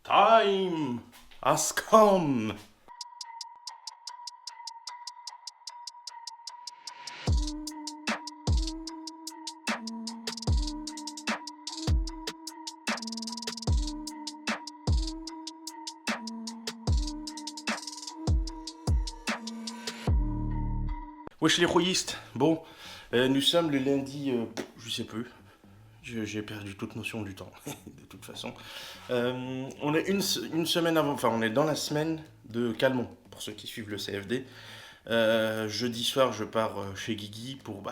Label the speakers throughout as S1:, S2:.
S1: Time has come. Wesh les rouillistes. Bon, nous sommes le lundi, je sais plus. J'ai perdu toute notion du temps, de toute façon. On est une semaine avant, enfin on est dans la semaine de Calmont, pour ceux qui suivent le CFD. Jeudi soir, je pars chez Guigui pour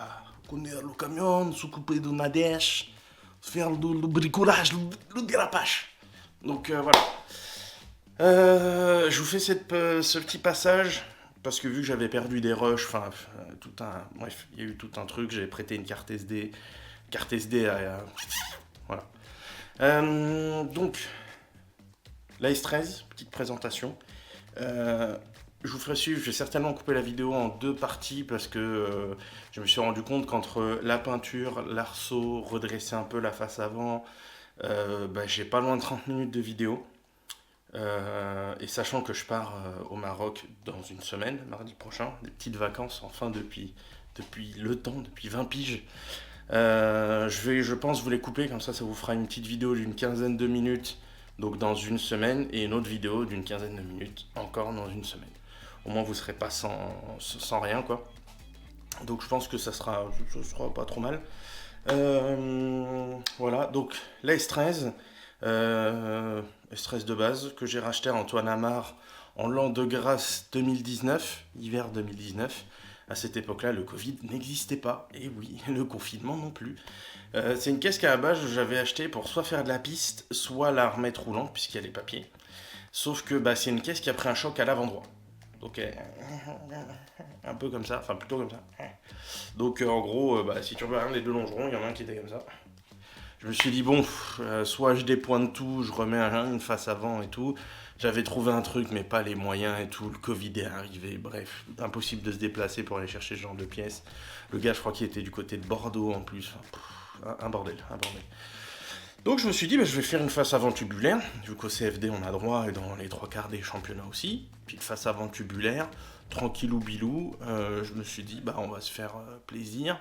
S1: conduire le camion, s'occuper de Nadège, faire le bricolage, le dérapage. Donc voilà. Je vous fais ce petit passage parce que vu que j'avais perdu des rushs, enfin bref, il y a eu tout un truc, j'ai prêté une carte SD voilà. Donc la S13, petite présentation. Je vous ferai suivre, je vais certainement couper la vidéo en deux parties parce que je me suis rendu compte qu'entre la peinture, l'arceau, redresser un peu la face avant, j'ai pas loin de 30 minutes de vidéo. Et sachant que je pars au Maroc dans une semaine, mardi prochain, des petites vacances, enfin depuis le temps, depuis 20 piges, je pense vous les couper, comme ça vous fera une petite vidéo d'une quinzaine de minutes, donc dans une semaine, et une autre vidéo d'une quinzaine de minutes, encore dans une semaine. Au moins vous serez pas sans rien, quoi. Donc je pense que ça sera pas trop mal. Voilà, donc la S13, S13 de base, que j'ai racheté à Antoine Amar en l'an de grâce 2019, hiver 2019. À cette époque-là, le Covid n'existait pas, et oui, le confinement non plus. C'est une caisse qu'à la base, j'avais acheté pour soit faire de la piste, soit la remettre roulante, puisqu'il y a les papiers. Sauf que c'est une caisse qui a pris un choc à l'avant-droit. Donc, un peu comme ça, enfin plutôt comme ça. Donc, en gros, si tu regardes les deux longerons, il y en a un qui était comme ça. Je me suis dit, bon, soit je dépointe tout, je remets une face avant et tout. J'avais trouvé un truc, mais pas les moyens et tout. Le Covid est arrivé, bref, impossible de se déplacer pour aller chercher ce genre de pièces. Le gars, je crois qu'il était du côté de Bordeaux en plus. Un bordel, un bordel. Donc je me suis dit, je vais faire une face avant tubulaire, vu qu'au CFD on a droit, et dans les trois quarts des championnats aussi. Puis une face avant tubulaire, tranquillou bilou. Je me suis dit, on va se faire plaisir.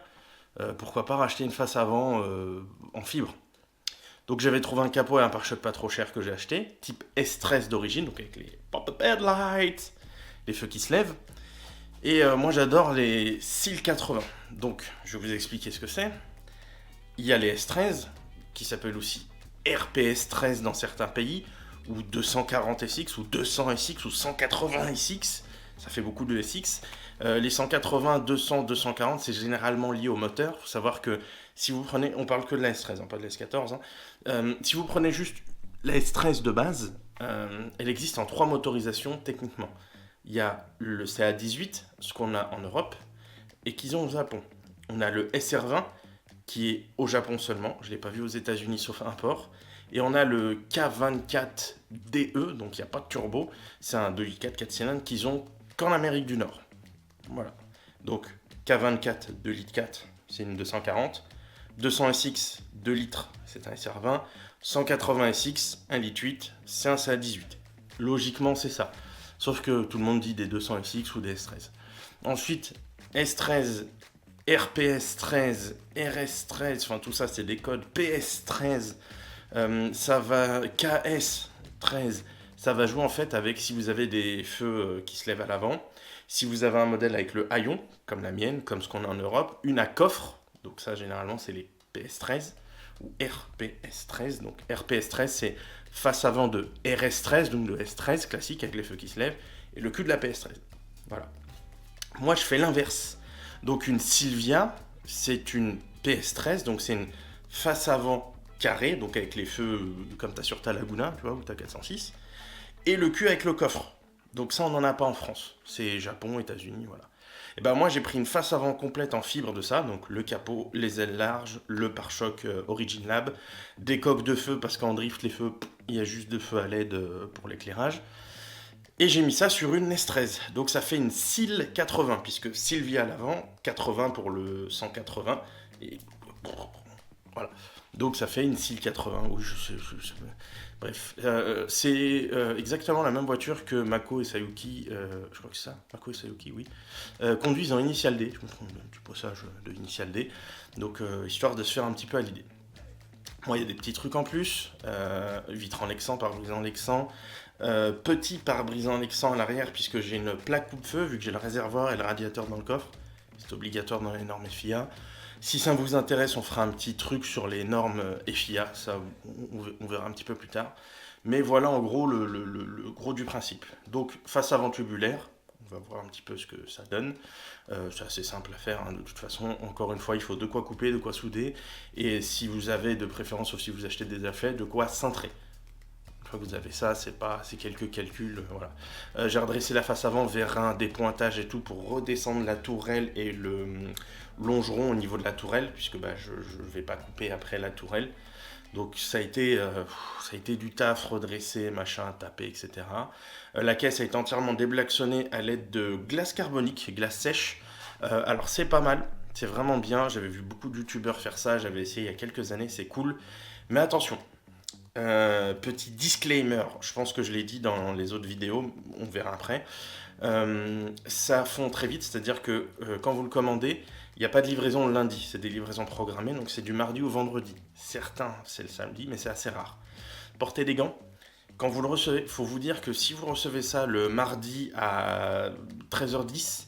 S1: Pourquoi pas racheter une face avant en fibre. Donc j'avais trouvé un capot et un pare-choc pas trop cher que j'ai acheté, type S13 d'origine, donc avec les pop-up headlights, les feux qui se lèvent. Et moi j'adore les SIL 80. Donc je vais vous expliquer ce que c'est. Il y a les S13, qui s'appellent aussi RPS 13 dans certains pays, ou 240 SX, ou 200 SX, ou 180 SX. Ça fait beaucoup de SX. Les 180, 200, 240, c'est généralement lié au moteur. Il faut savoir que si vous prenez, on parle que de la S13, pas de la S14. Si vous prenez juste la S13 de base, elle existe en 3 motorisations techniquement. Il y a le CA18, ce qu'on a en Europe, et qu'ils ont au Japon. On a le SR20, qui est au Japon seulement. Je ne l'ai pas vu aux États-Unis sauf import. Et on a le K24DE, donc il n'y a pas de turbo. C'est un 2 litres 4 cylindres qu'ils ont qu'en Amérique du Nord. Voilà. Donc K24 2 litres 4, c'est une 240. 200 SX 2 litres, c'est un SR20. 180 SX 1 litre 8, c'est un CA18. Logiquement, c'est ça. Sauf que tout le monde dit des 200 SX ou des S13. Ensuite, S13, RPS 13, RS 13, enfin tout ça c'est des codes. PS 13, ça va KS 13, ça va jouer en fait avec si vous avez des feux qui se lèvent à l'avant. Si vous avez un modèle avec le haillon, comme la mienne, comme ce qu'on a en Europe, une à coffre, donc ça généralement c'est les PS13 ou RPS13. Donc RPS13 c'est face avant de RS13, donc de S13 classique avec les feux qui se lèvent, et le cul de la PS13. Voilà. Moi je fais l'inverse. Donc une Silvia, c'est une PS13, donc c'est une face avant carrée, donc avec les feux comme tu as sur ta Laguna, tu vois, ou ta 406, et le cul avec le coffre. Donc ça, on n'en a pas en France. C'est Japon, États-Unis, voilà. Et moi, j'ai pris une face avant complète en fibre de ça, donc le capot, les ailes larges, le pare-choc Origin Lab, des coques de feu, parce qu'en drift, les feux, il y a juste de feu à LED pour l'éclairage. Et j'ai mis ça sur une S13. Donc ça fait une SIL 80, puisque Sylvia à l'avant, 80 pour le 180, et voilà. Donc ça fait une SEAL 80, oui, bref. C'est exactement la même voiture que Mako et Sayuki, je crois que c'est ça, Mako et Sayuki, oui, conduisent en Initial D, je me trompe du passage de Initial D, donc histoire de se faire un petit peu à l'idée. Moi, il y a des petits trucs en plus, vitre en lexan, pare-brise en lexan, petit pare-brise en lexan à l'arrière, puisque j'ai une plaque coupe-feu, vu que j'ai le réservoir et le radiateur dans le coffre, c'est obligatoire dans les normes FIA. Si ça vous intéresse, on fera un petit truc sur les normes FIA, ça on verra un petit peu plus tard. Mais voilà en gros le gros du principe. Donc face avant tubulaire, on va voir un petit peu ce que ça donne. C'est assez simple à faire, hein, de toute façon. Encore une fois, il faut de quoi couper, de quoi souder. Et si vous avez de préférence, sauf si vous achetez des affaires, de quoi cintrer. Une fois que vous avez ça, c'est quelques calculs, voilà. J'ai redressé la face avant vers un dépointage et tout pour redescendre la tourelle et le longeron au niveau de la tourelle, puisque bah, je ne vais pas couper après la tourelle. Donc ça a été du taf, redressé, machin, tapé, etc. La caisse a été entièrement déblaxonnée à l'aide de glace carbonique, glace sèche. Alors c'est pas mal, c'est vraiment bien. J'avais vu beaucoup de youtubeurs faire ça, j'avais essayé il y a quelques années, c'est cool. Mais attention, petit disclaimer, je pense que je l'ai dit dans les autres vidéos, on verra après. Ça fond très vite, c'est-à-dire que quand vous le commandez, il n'y a pas de livraison le lundi, c'est des livraisons programmées, donc c'est du mardi au vendredi. Certains, c'est le samedi, mais c'est assez rare. Portez des gants. Quand vous le recevez, il faut vous dire que si vous recevez ça le mardi à 13h10,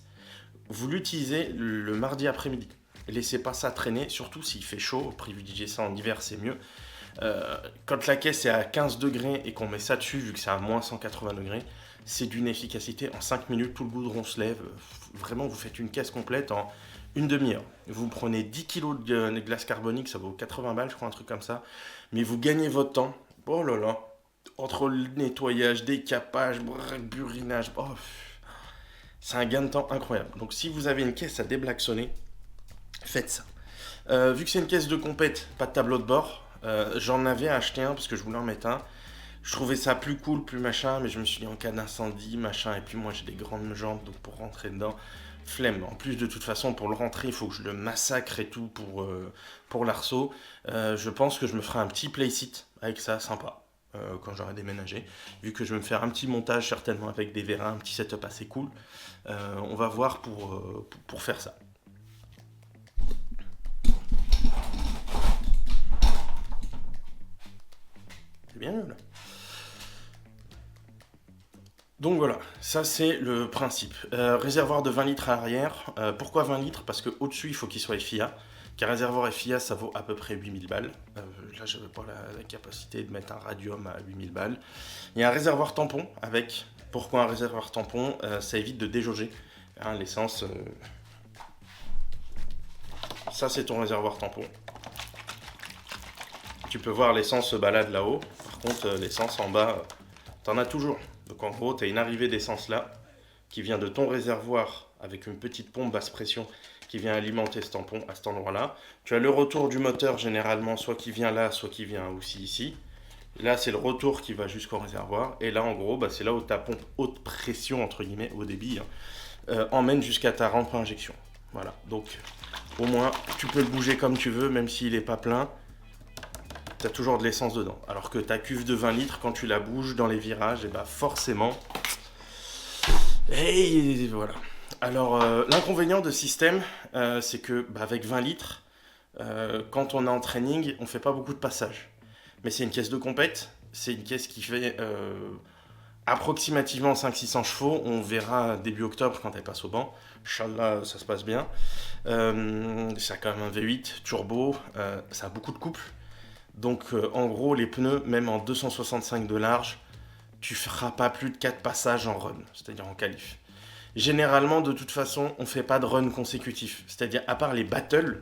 S1: vous l'utilisez le mardi après-midi. Laissez pas ça traîner, surtout s'il fait chaud, privilégiez ça en hiver, c'est mieux. Quand la caisse est à 15 degrés et qu'on met ça dessus, vu que c'est à moins 180 degrés, c'est d'une efficacité. En 5 minutes, tout le goudron se lève. Vraiment, vous faites une caisse complète en une demi-heure. Vous prenez 10 kilos de glace carbonique, ça vaut 80 balles, je crois, un truc comme ça. Mais vous gagnez votre temps. Oh là là. Entre le nettoyage, décapage, burinage, oh, c'est un gain de temps incroyable. Donc si vous avez une caisse à déblaxonner, faites ça. Vu que c'est une caisse de compète, pas de tableau de bord, j'en avais acheté un parce que je voulais en mettre un. Je trouvais ça plus cool, plus machin, mais je me suis dit en cas d'incendie, machin, et puis moi j'ai des grandes jambes, donc pour rentrer dedans, flemme. En plus, de toute façon, pour le rentrer, il faut que je le massacre et tout pour l'arceau. Je pense que je me ferai un petit playsit avec ça, sympa, quand j'aurai déménagé. Vu que je vais me faire un petit montage, certainement avec des vérins, un petit setup assez cool. On va voir pour faire ça. C'est bien là. Donc voilà, ça c'est le principe. Réservoir de 20 litres à l'arrière. Pourquoi 20 litres? Parce qu'au-dessus il faut qu'il soit FIA. Car réservoir FIA ça vaut à peu près 8000 balles. Là j'avais pas la capacité de mettre un radium à 8000 balles. Il y a un réservoir tampon avec. Pourquoi un réservoir tampon? Ça évite de déjauger. Hein, l'essence. Ça c'est ton réservoir tampon. Tu peux voir l'essence se balade là-haut. Par contre l'essence en bas, t'en as toujours. Donc en gros, tu as une arrivée d'essence là, qui vient de ton réservoir avec une petite pompe basse pression qui vient alimenter ce tampon à cet endroit-là. Tu as le retour du moteur généralement, soit qui vient là, soit qui vient aussi ici. Là, c'est le retour qui va jusqu'au réservoir. Et là, en gros, bah, c'est là où ta pompe haute pression, entre guillemets, au débit, hein, emmène jusqu'à ta rampe à injection. Voilà, donc au moins, tu peux le bouger comme tu veux, même s'il n'est pas plein. Tu as toujours de l'essence dedans. Alors que ta cuve de 20 litres, quand tu la bouges dans les virages, et bah forcément. Et voilà. Alors, l'inconvénient de ce système, c'est que bah, avec 20 litres, quand on est en training, on fait pas beaucoup de passages. Mais c'est une caisse de compète, c'est une caisse qui fait approximativement 500-600 chevaux. On verra début octobre quand elle passe au banc. Inch'Allah, ça se passe bien. Ça a quand même un V8 turbo, ça a beaucoup de couple. Donc en gros, les pneus, même en 265 de large, tu feras pas plus de 4 passages en run, c'est-à-dire en qualif. Généralement, de toute façon, on fait pas de run consécutif. C'est-à-dire, à part les battles,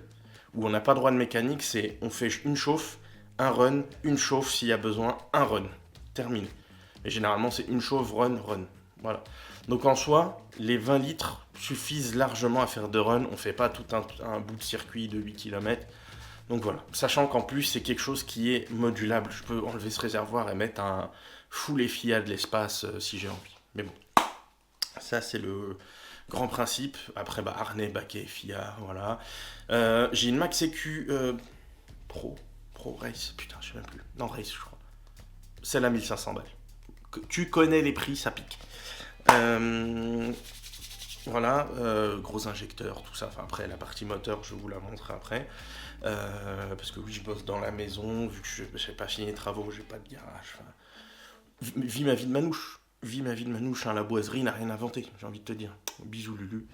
S1: où on n'a pas droit de mécanique, c'est on fait une chauffe, un run, une chauffe s'il y a besoin, un run. Terminé. Et généralement, c'est une chauffe, run, run. Voilà. Donc en soi, les 20 litres suffisent largement à faire de run. On fait pas tout un bout de circuit de 8 km. Donc voilà, sachant qu'en plus c'est quelque chose qui est modulable, je peux enlever ce réservoir et mettre un full FIA de l'espace si j'ai envie. Mais bon, ça c'est le grand principe. Après harnais, baquet, FIA, voilà. J'ai une Max EQ Pro, Pro Race, putain, je sais même plus. Non, Race, je crois. Celle à 1500 balles. Tu connais les prix, ça pique. Voilà, gros injecteur, tout ça. Enfin, après, la partie moteur, je vous la montrerai après. Parce que oui, je bosse dans la maison, vu que je n'ai pas fini les travaux, j'ai pas de garage. Enfin, vis ma vie de manouche. Vis ma vie de manouche, hein, la boiserie n'a rien inventé, j'ai envie de te dire. Bisous Lulu.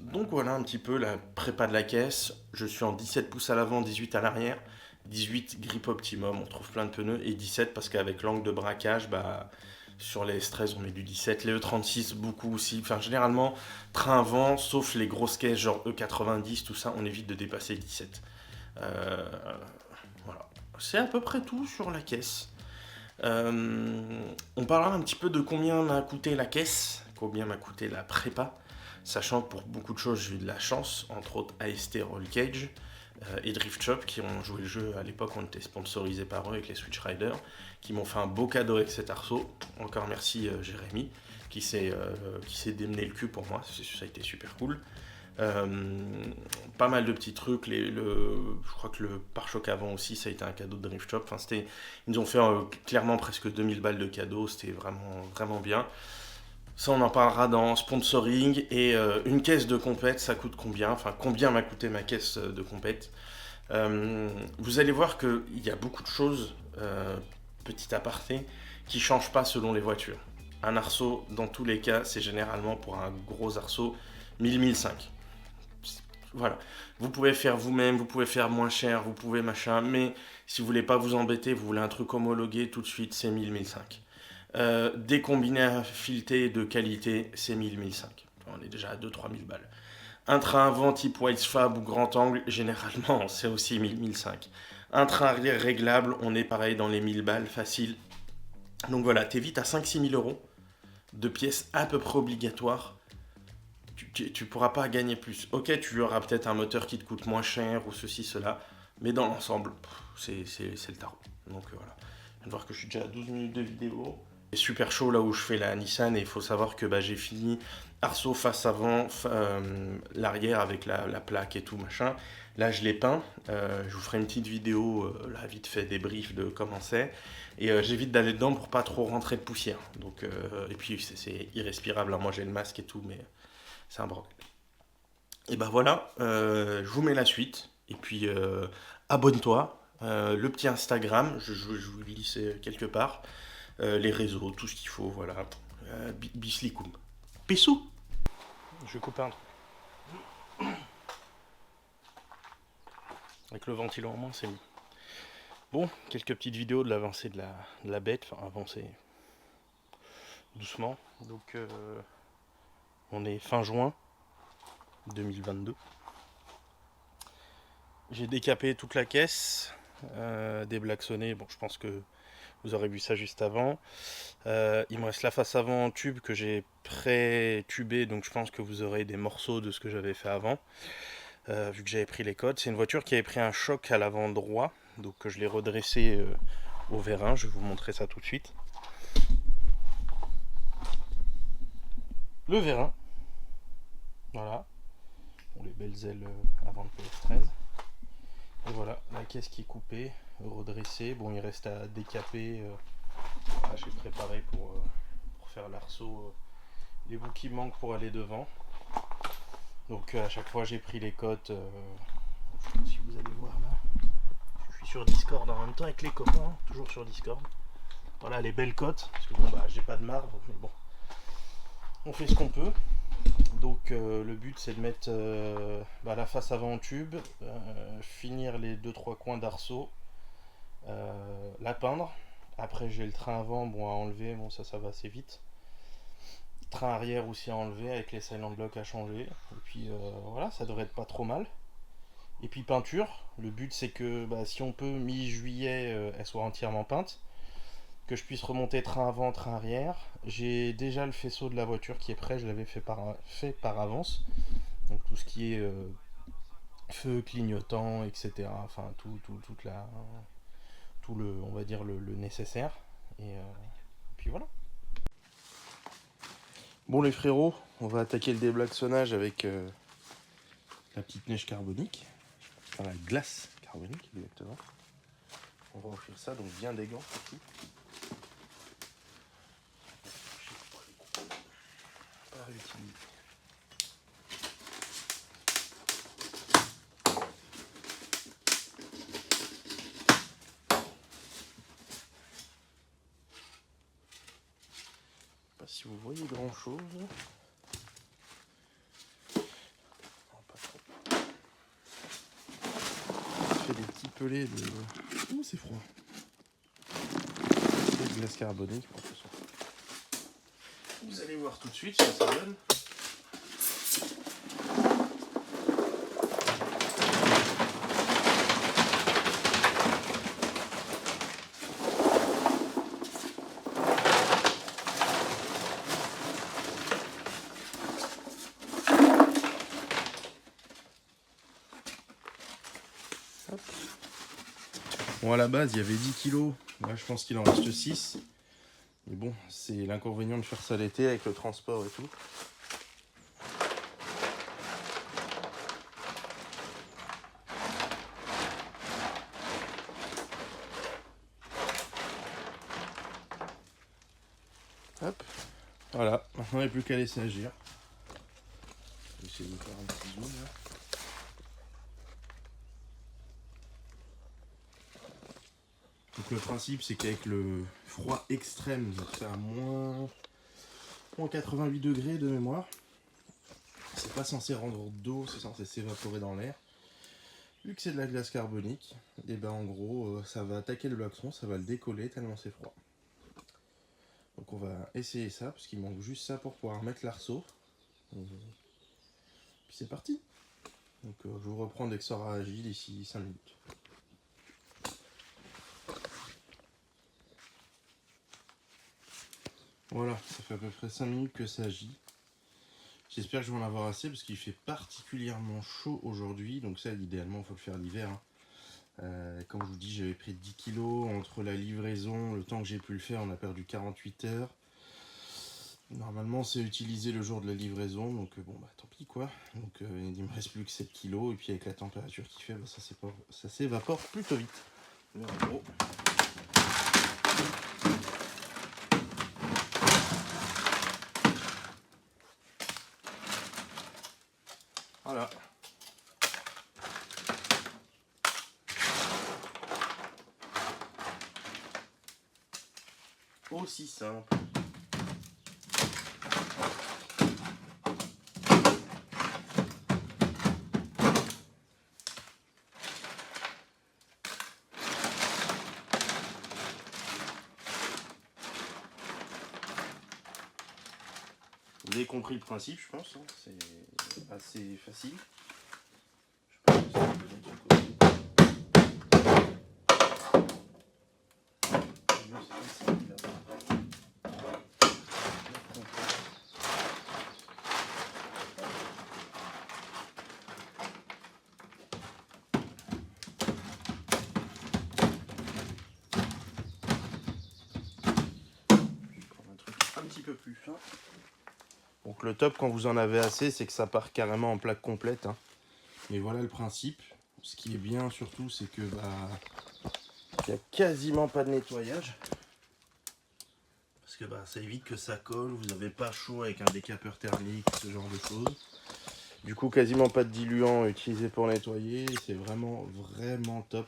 S1: Donc voilà un petit peu la prépa de la caisse. Je suis en 17 pouces à l'avant, 18 à l'arrière. 18 grip optimum, on trouve plein de pneus. Et 17 parce qu'avec l'angle de braquage, bah, sur les S13 on met du 17. Les E36 beaucoup aussi. Enfin généralement train avant, sauf les grosses caisses genre E90, tout ça, on évite de dépasser 17. Voilà. C'est à peu près tout sur la caisse. On parlera un petit peu de combien m'a coûté la caisse, combien m'a coûté la prépa. Sachant que pour beaucoup de choses, j'ai eu de la chance, entre autres AST Roll Cage et Drift Shop qui ont joué le jeu à l'époque, on était sponsorisé par eux avec les Switch Riders, qui m'ont fait un beau cadeau avec cet arceau. Encore merci Jérémy, qui s'est démené le cul pour moi, ça a été super cool. Pas mal de petits trucs, je crois que le pare-choc avant aussi, ça a été un cadeau de Drift Shop. Enfin, ils nous ont fait clairement presque 2000 balles de cadeaux, c'était vraiment, vraiment bien. Ça, on en parlera dans sponsoring. Et une caisse de compète, ça coûte combien? Enfin, combien m'a coûté ma caisse de compète? Vous allez voir qu'il y a beaucoup de choses, petit aparté, qui ne changent pas selon les voitures. Un arceau, dans tous les cas, c'est généralement pour un gros arceau 1000-1500. Voilà. Vous pouvez faire vous-même, vous pouvez faire moins cher, vous pouvez machin, mais si vous voulez pas vous embêter, vous voulez un truc homologué tout de suite, c'est 1000-1500. Des combinés à fileter de qualité, c'est 1000-1500. On est déjà à 2-3 000 balles. Un train avant type Wisefab ou grand angle, généralement, c'est aussi 1000-1500. Un train arrière réglable, on est pareil dans les 1000 balles, facile. Donc voilà, t'es vite à 5-6 000 euros de pièces à peu près obligatoires. Tu pourras pas gagner plus. Ok, tu auras peut-être un moteur qui te coûte moins cher ou ceci, cela, mais dans l'ensemble, c'est le tarot. Donc voilà. Je viens de voir que je suis déjà à 12 minutes de vidéo. C'est super chaud là où je fais la Nissan et il faut savoir que j'ai fini arceau face avant, l'arrière avec la plaque et tout machin. Là je l'ai peint, je vous ferai une petite vidéo là vite fait débrief de comment c'est. Et j'évite d'aller dedans pour pas trop rentrer de poussière. Donc, et puis c'est irrespirable, hein. Moi j'ai le masque et tout mais c'est un bordel. Et ben voilà, je vous mets la suite. Et puis abonne-toi, le petit Instagram, je vous le glisse quelque part. Les réseaux, tout ce qu'il faut, voilà. Bislikoum. Pissou. Je vais couper un truc. Avec le ventilo en main, c'est mieux. Bon, quelques petites vidéos de l'avancée de la bête, enfin avancée doucement. Donc on est fin juin 2022. J'ai décapé toute la caisse, déblaxonné, bon je pense que vous aurez vu ça juste avant. Il me reste la face avant en tube que j'ai pré-tubé, donc je pense que vous aurez des morceaux de ce que j'avais fait avant, vu que j'avais pris les codes. C'est une voiture qui avait pris un choc à l'avant droit, donc je l'ai redressé au vérin. Je vais vous montrer ça tout de suite. Le vérin, voilà, bon, les belles ailes avant le PS13. Et voilà, la caisse qui est coupée, redressée. Bon, il reste à décaper. Voilà, j'ai préparé pour faire l'arceau les bouts qui manquent pour aller devant. Donc à chaque fois j'ai pris les cotes. Je sais pas si vous allez voir là. Je suis sur Discord en même temps avec les copains, toujours sur Discord. Voilà les belles cotes, parce que bon j'ai pas de marbre, mais bon. On fait ce qu'on peut. Donc le but c'est de mettre la face avant en tube, finir les 2-3 coins d'arceau, la peindre. Après j'ai le train avant à enlever, bon ça va assez vite. Train arrière aussi à enlever avec les silent blocks à changer. Et puis voilà, ça devrait être pas trop mal. Et puis peinture, le but c'est que si on peut mi-juillet elle soit entièrement peinte. Que je puisse remonter train avant, train arrière. J'ai déjà le faisceau de la voiture qui est prêt, je l'avais fait par avance. Donc tout ce qui est feu, clignotant, etc. Enfin tout le, on va dire le nécessaire. Et puis voilà. Bon les frérots, on va attaquer le déblaxonnage avec la petite neige carbonique. Enfin la glace carbonique. carbonique, exactement. On va offrir ça, donc bien des gants surtout. Pas réutilisé. Pas si vous voyez grand chose. Des petits pelets de... Oh, c'est froid. C'est de glace carbonique. Bon, vous allez voir tout de suite ce que ça donne. Hop. Bon, à la base, il y avait 10 kilos. Là, je pense qu'il en reste 6. Mais bon, c'est l'inconvénient de faire ça l'été avec le transport et tout. Hop. Voilà, maintenant il n'y a plus qu'à laisser agir. Je vais essayer de faire un petit zoom là. Donc le principe c'est qu'avec le froid extrême, donc c'est à moins 88 degrés de mémoire, c'est pas censé rendre d'eau, c'est censé s'évaporer dans l'air. Vu que c'est de la glace carbonique, et ben en gros ça va attaquer le blackson, ça va le décoller tellement c'est froid. Donc on va essayer ça, parce qu'il manque juste ça pour pouvoir mettre l'arceau. Puis c'est parti. Donc je vous reprends dès que ça aura agi d'ici 5 minutes. Voilà, ça fait à peu près 5 minutes que ça agit. J'espère que je vais en avoir assez parce qu'il fait particulièrement chaud aujourd'hui. Donc ça, idéalement, il faut le faire l'hiver. Comme je vous dis, j'avais pris 10 kilos entre la livraison, le temps que j'ai pu le faire, on a perdu 48 heures. Normalement, c'est utilisé le jour de la livraison, donc bon, bah tant pis quoi. Donc il me reste plus que 7 kilos, et puis avec la température qu'il fait, bah, ça s'évapore plutôt vite. Mais en gros... Voilà. Aussi simple. Vous avez compris le principe, je pense. Hein. C'est assez facile. Je pense que ça peut être du côté. Un petit peu plus fin. Donc le top quand vous en avez assez, c'est que ça part carrément en plaque complète. Hein. Mais voilà le principe. Ce qui est bien surtout, c'est que il n'y a quasiment pas de nettoyage. Parce que ça évite que ça colle, vous n'avez pas chaud avec un décapeur thermique, ce genre de choses. Du coup, quasiment pas de diluant utilisé pour nettoyer. C'est vraiment top.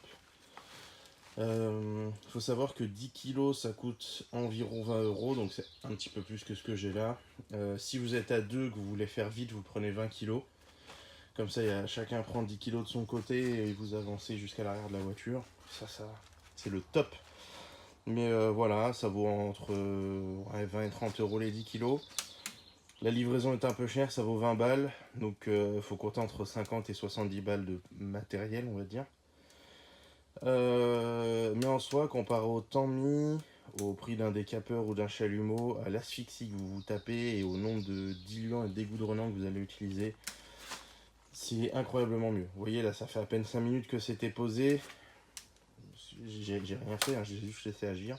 S1: Faut savoir que 10 kg ça coûte environ 20 €, donc c'est un petit peu plus que ce que j'ai là. Si vous êtes à deux, que vous voulez faire vite, vous prenez 20 kg. Comme ça, chacun prend 10 kg de son côté et vous avancez jusqu'à l'arrière de la voiture. Ça c'est le top. Mais voilà, ça vaut entre 20 et 30 € les 10 kg. La livraison est un peu chère, ça vaut 20 balles. Donc faut compter entre 50 et 70 balles de matériel, on va dire. Mais en soi, comparé au temps mis, au prix d'un décapeur ou d'un chalumeau, à l'asphyxie que vous vous tapez et au nombre de diluants et dégoudronnants que vous allez utiliser, c'est incroyablement mieux. Vous voyez là, ça fait à peine 5 minutes que c'était posé. J'ai rien fait, hein, j'ai juste laissé agir.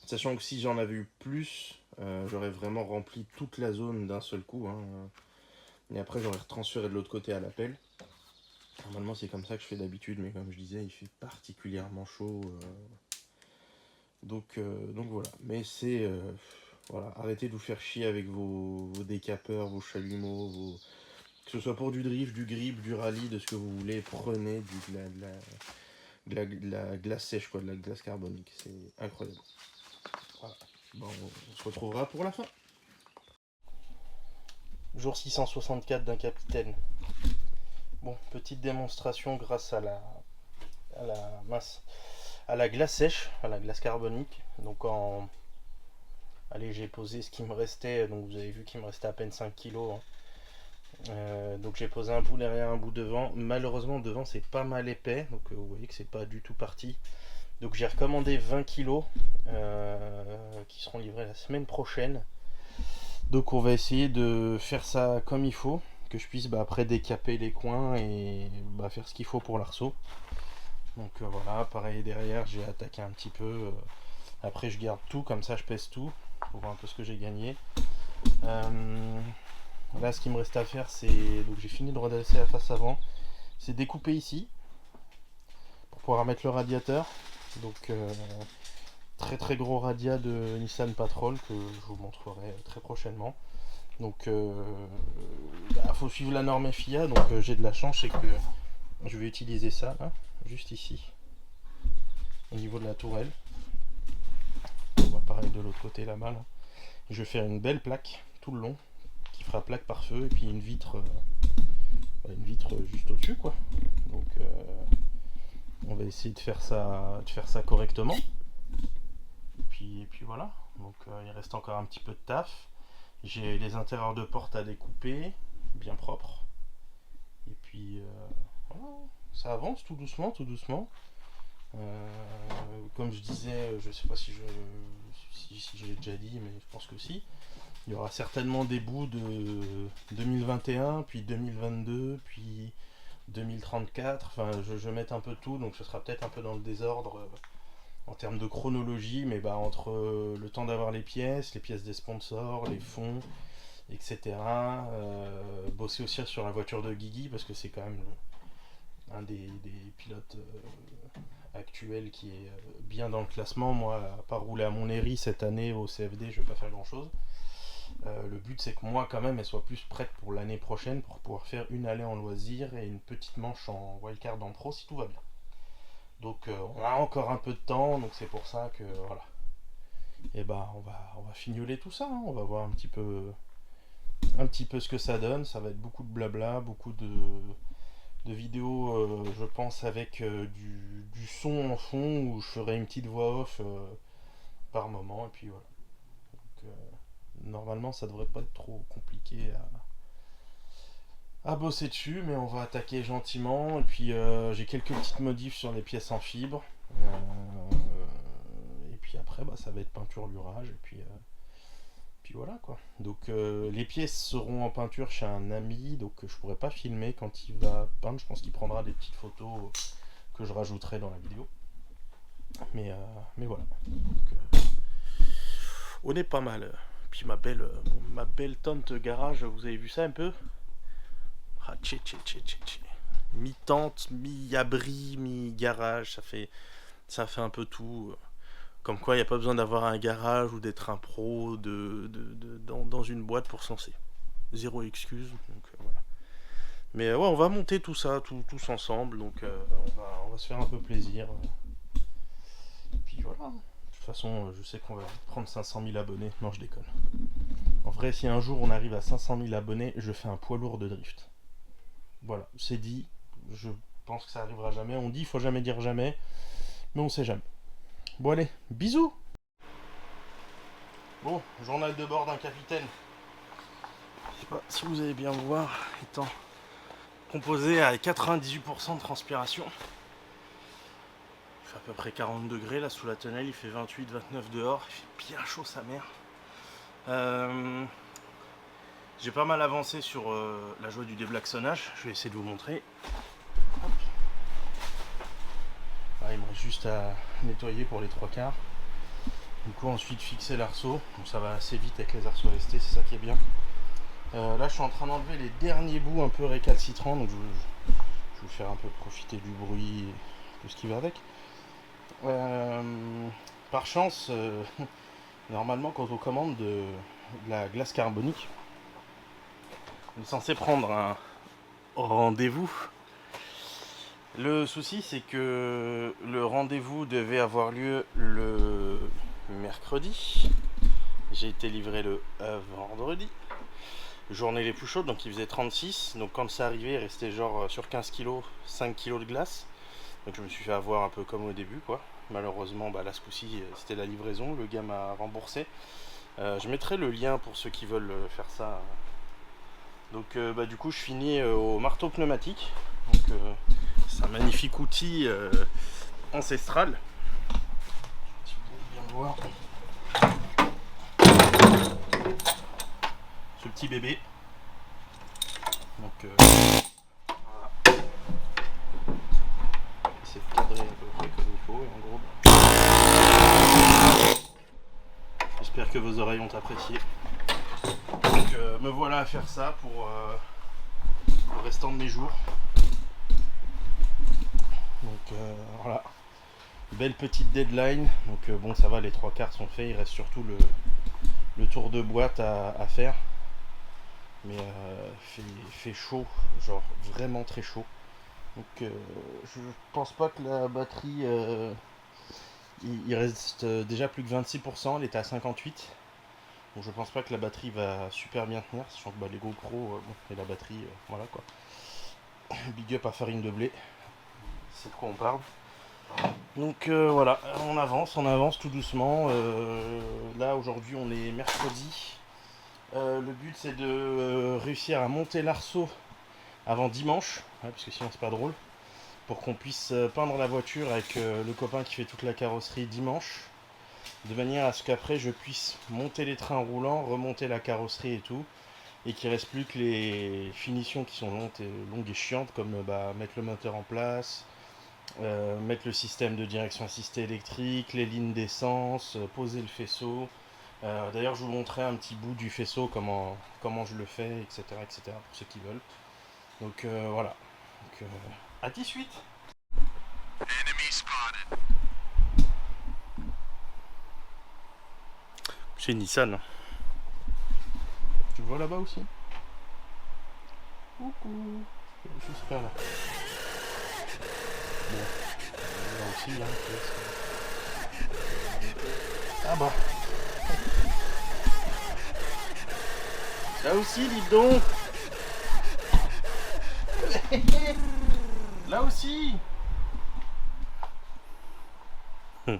S1: Sachant que si j'en avais eu plus, j'aurais vraiment rempli toute la zone d'un seul coup. Hein, et après, j'aurais transféré de l'autre côté à la pelle. Normalement c'est comme ça que je fais d'habitude, mais comme je disais, il fait particulièrement chaud. Donc voilà. Mais c'est... voilà, arrêtez de vous faire chier avec vos décapeurs, vos chalumeaux, que ce soit pour du drift, du grip, du rallye, de ce que vous voulez, prenez de la glace sèche, quoi, de la glace carbonique. C'est incroyable. Voilà. Bon, on se retrouvera pour la fin. Jour 664 d'un capitaine. Bon, petite démonstration grâce à la glace sèche, à la glace carbonique. Donc allez, j'ai posé ce qui me restait, donc vous avez vu qu'il me restait à peine 5 kilos. Donc j'ai posé un bout derrière, un bout devant. Malheureusement devant c'est pas mal épais, donc vous voyez que c'est pas du tout parti. Donc j'ai recommandé 20 kilos qui seront livrés la semaine prochaine. Donc on va essayer de faire ça comme il faut, que je puisse après décaper les coins et faire ce qu'il faut pour l'arceau. Donc voilà, pareil derrière j'ai attaqué un petit peu. Après je garde tout, comme ça je pèse tout pour voir un peu ce que j'ai gagné. Là ce qu'il me reste à faire c'est, donc j'ai fini de redresser la face avant, c'est découper ici pour pouvoir mettre le radiateur. Donc très très gros radia de Nissan Patrol que je vous montrerai très prochainement. Donc faut suivre la norme FIA, donc j'ai de la chance, c'est que je vais utiliser ça là, juste ici au niveau de la tourelle. On va pareil de l'autre côté là-bas là. Je vais faire une belle plaque tout le long qui fera plaque par feu et puis une vitre juste au-dessus quoi. Donc on va essayer de faire ça correctement. Et puis voilà. Donc il reste encore un petit peu de taf. J'ai les intérieurs de porte à découper, bien propres. Et puis voilà, ça avance tout doucement, tout doucement. Comme je disais, je sais pas si je l'ai déjà dit, mais je pense que si. Il y aura certainement des bouts de 2021, puis 2022, puis 2034. Enfin, je vais mettre un peu tout, donc ce sera peut-être un peu dans le désordre en termes de chronologie, mais entre le temps d'avoir les pièces des sponsors, les fonds, etc. Bosser aussi sur la voiture de Guigui, parce que c'est quand même un des pilotes actuels qui est bien dans le classement. Moi, à part rouler à Montlhéry cette année au CFD, je vais pas faire grand chose. Le but c'est que moi quand même elle soit plus prête pour l'année prochaine pour pouvoir faire une allée en loisir et une petite manche en wildcard en pro si tout va bien. Donc on a encore un peu de temps, donc c'est pour ça que voilà. Et on va fignoler tout ça, hein. On va voir un petit peu ce que ça donne. Ça va être beaucoup de blabla, beaucoup de vidéos, je pense, avec du son en fond où je ferai une petite voix off par moment, et puis voilà. Donc, normalement ça devrait pas être trop compliqué à bosser dessus, mais on va attaquer gentiment. Et puis j'ai quelques petites modifs sur les pièces en fibre, et puis après ça va être peinture lurage, et puis voilà quoi. Donc les pièces seront en peinture chez un ami, donc je pourrais pas filmer quand il va peindre. Je pense qu'il prendra des petites photos que je rajouterai dans la vidéo, mais voilà. Donc, on est pas mal. Puis ma belle tente garage, vous avez vu ça un peu? Mi-tente, mi-abri, mi-garage, ça fait un peu tout. Comme quoi, il n'y a pas besoin d'avoir un garage ou d'être un pro dans une boîte pour se lancer. Zéro excuse, donc voilà. Mais ouais, on va monter tout ça, tous ensemble, donc on va se faire un peu plaisir. Et puis voilà. De toute façon, je sais qu'on va prendre 500 000 abonnés. Non, je déconne. En vrai, si un jour on arrive à 500 000 abonnés, je fais un poids lourd de drift. Voilà, c'est dit. Je pense que ça arrivera jamais. On dit, il faut jamais dire jamais, mais on sait jamais. Bon allez, bisous. Bon, journal de bord d'un capitaine. Je sais pas si vous allez bien voir, étant composé à 98% de transpiration. Il fait à peu près 40 degrés là sous la tonnelle, il fait 28-29 dehors, il fait bien chaud sa mère. J'ai pas mal avancé sur la joie du déblaxonnage, je vais essayer de vous montrer. Hop. Ah, il me reste juste à nettoyer pour les 3/4. Du coup ensuite fixer l'arceau, donc ça va assez vite avec les arceaux restés, c'est ça qui est bien. Là je suis en train d'enlever les derniers bouts un peu récalcitrants, donc je je vais vous faire un peu profiter du bruit et tout ce qui va avec. Par chance, normalement quand on commande de la glace carbonique, on est censé prendre un rendez-vous. Le souci, c'est que le rendez-vous devait avoir lieu le mercredi. J'ai été livré le vendredi. Journée les plus chaudes, donc il faisait 36. Donc quand c'est arrivé, il restait genre sur 15 kg, 5 kg de glace. Donc je me suis fait avoir un peu comme au début, quoi. Malheureusement, là ce coup-ci, c'était la livraison. Le gars m'a remboursé. Je mettrai le lien pour ceux qui veulent faire ça. Donc du coup, je finis au marteau pneumatique. Donc c'est un magnifique outil ancestral. Si vous pouvez bien le voir. Ce petit bébé. Donc voilà. C'est cadré à peu près comme il faut. Et en gros, j'espère que vos oreilles ont apprécié. Donc me voilà à faire ça pour le restant de mes jours. Donc voilà. Belle petite deadline. Donc bon, ça va, les 3/4 sont faits. Il reste surtout le tour de boîte à faire. Mais fait chaud, genre vraiment très chaud. Donc je pense pas que la batterie il reste déjà plus que 26%, elle était à 58. Donc je pense pas que la batterie va super bien tenir, sachant que les GoPro bon, et la batterie voilà quoi. Big up à Farine de Blé, c'est de quoi on parle. Donc voilà, on avance tout doucement. Là aujourd'hui on est mercredi. Le but c'est de réussir à monter l'arceau avant dimanche, parce que sinon c'est pas drôle, pour qu'on puisse peindre la voiture avec le copain qui fait toute la carrosserie dimanche, de manière à ce qu'après je puisse monter les trains roulants, remonter la carrosserie et tout, et qu'il reste plus que les finitions qui sont longues et chiantes, comme mettre le moteur en place, mettre le système de direction assistée électrique, les lignes d'essence, poser le faisceau. D'ailleurs je vous montrerai un petit bout du faisceau, comment je le fais, etc., pour ceux qui veulent. Donc voilà. Donc, à 18. Chez Nissan. Tu le vois là-bas aussi? Coucou. J'espère là. Bon. Là aussi, hein. Ah bah. Là aussi, dites donc. Là aussi. Je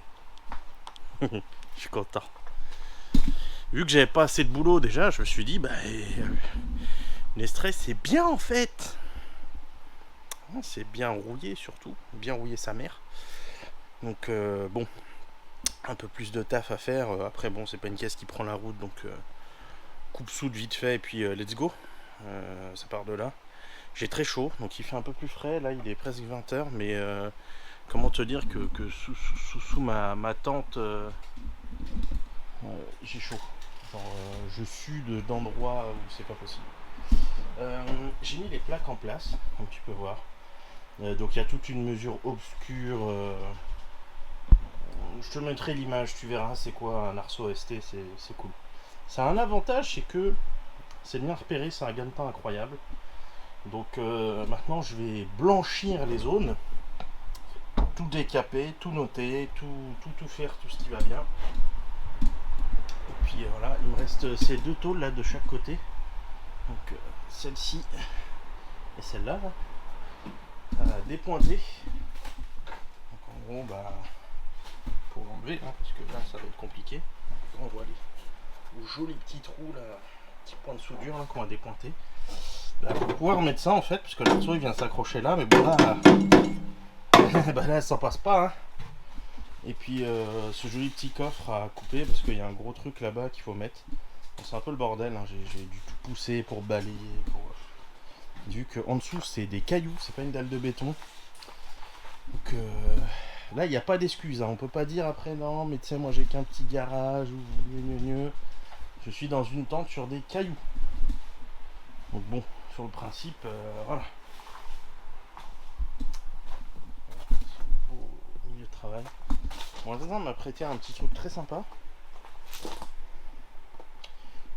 S1: suis content. Vu que j'avais pas assez de boulot déjà, je me suis dit, les stress c'est bien en fait. C'est bien rouillé surtout, bien rouillé sa mère. Donc bon, un peu plus de taf à faire. Après bon, c'est pas une caisse qui prend la route, donc coupe soude vite fait et puis let's go. Ça part de là. J'ai très chaud, donc il fait un peu plus frais. Là il est presque 20h, mais comment te dire que sous ma tente, j'ai chaud. Genre, je sue d'endroits où c'est pas possible. J'ai mis les plaques en place, comme tu peux voir. Donc il y a toute une mesure obscure. Je te mettrai l'image, tu verras c'est quoi un arceau ST, c'est cool. Ça a un avantage, c'est que c'est bien repéré, c'est un gain de temps incroyable. Donc maintenant je vais blanchir les zones, tout décaper, tout noter, tout faire, tout ce qui va bien. Et puis voilà, il me reste ces deux tôles là de chaque côté. Donc celle-ci et celle-là à dépointer. Donc en gros pour l'enlever, parce que là ça va être compliqué. On voit les jolis petits trous là, petits points de soudure là qu'on va dépointer. Pour pouvoir mettre ça en fait, puisque l'arceau il vient s'accrocher là, mais bon là, là ça passe pas. Hein. Et puis ce joli petit coffre à couper, parce qu'il y a un gros truc là-bas qu'il faut mettre. C'est un peu le bordel, hein. J'ai dû tout pousser pour balayer. Vu qu'en dessous c'est des cailloux, c'est pas une dalle de béton. Donc là il n'y a pas d'excuse, hein. On peut pas dire après non mais tu sais moi j'ai qu'un petit garage ou je suis dans une tente sur des cailloux. Donc bon, sur le principe, voilà. travail. Mon voisin m'a prêté un petit truc très sympa.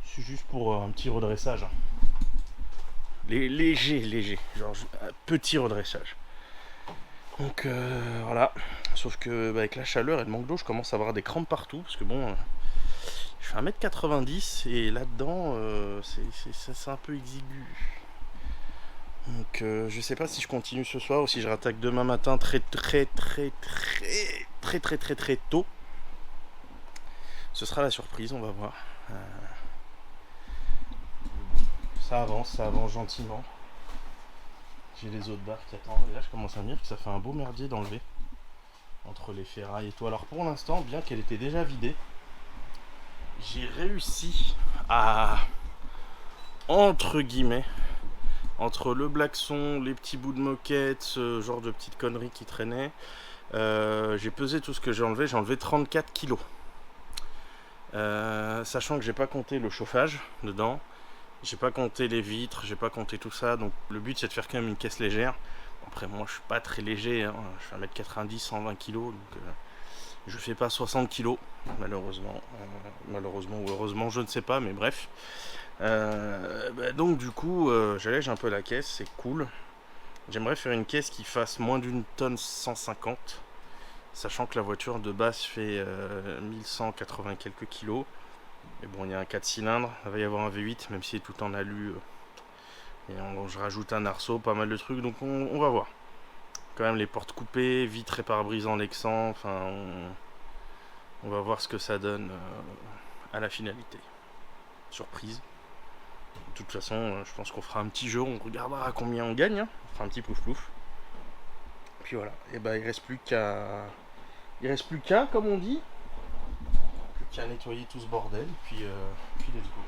S1: C'est juste pour un petit redressage. Léger. Genre petit redressage. Donc voilà. Sauf que avec la chaleur et le manque d'eau, je commence à avoir des crampes partout. Parce que bon, je fais 1m90 et là-dedans, c'est un peu exigu. Donc je sais pas si je continue ce soir ou si je rattaque demain matin très tôt. Ce sera la surprise, on va voir. Ça avance gentiment. J'ai les autres barres qui attendent. Et là je commence à me dire que ça fait un beau merdier d'enlever. Entre les ferrailles et tout. Alors pour l'instant, bien qu'elle était déjà vidée, j'ai réussi à, entre guillemets, entre le blackson, les petits bouts de moquette, ce genre de petites conneries qui traînaient, j'ai pesé tout ce que j'ai enlevé 34 kilos. Sachant que j'ai pas compté le chauffage dedans, j'ai pas compté les vitres, j'ai pas compté tout ça, donc le but c'est de faire quand même une caisse légère. Après moi je suis pas très léger, hein. Je suis 1m90, 120 kg, donc je fais pas 60 kg, malheureusement. Malheureusement ou heureusement, je ne sais pas, mais bref. Donc du coup, j'allège un peu la caisse, c'est cool. J'aimerais faire une caisse qui fasse moins d'une tonne 150, sachant que la voiture de base fait 1180 quelques kilos. Mais bon, il y a un 4 cylindres, il va y avoir un V8, même si c'est tout en alu. Et je rajoute un arceau, pas mal de trucs, donc on va voir. Quand même les portes coupées, vitres et pare-brise en lexan, enfin on va voir ce que ça donne à la finalité. Surprise. De toute façon, je pense qu'on fera un petit jeu, on regardera à combien on gagne, hein. On fera un petit plouf-plouf. Puis voilà, et bah il reste plus qu'à, comme on dit, plus qu'à nettoyer tout ce bordel, puis let's go.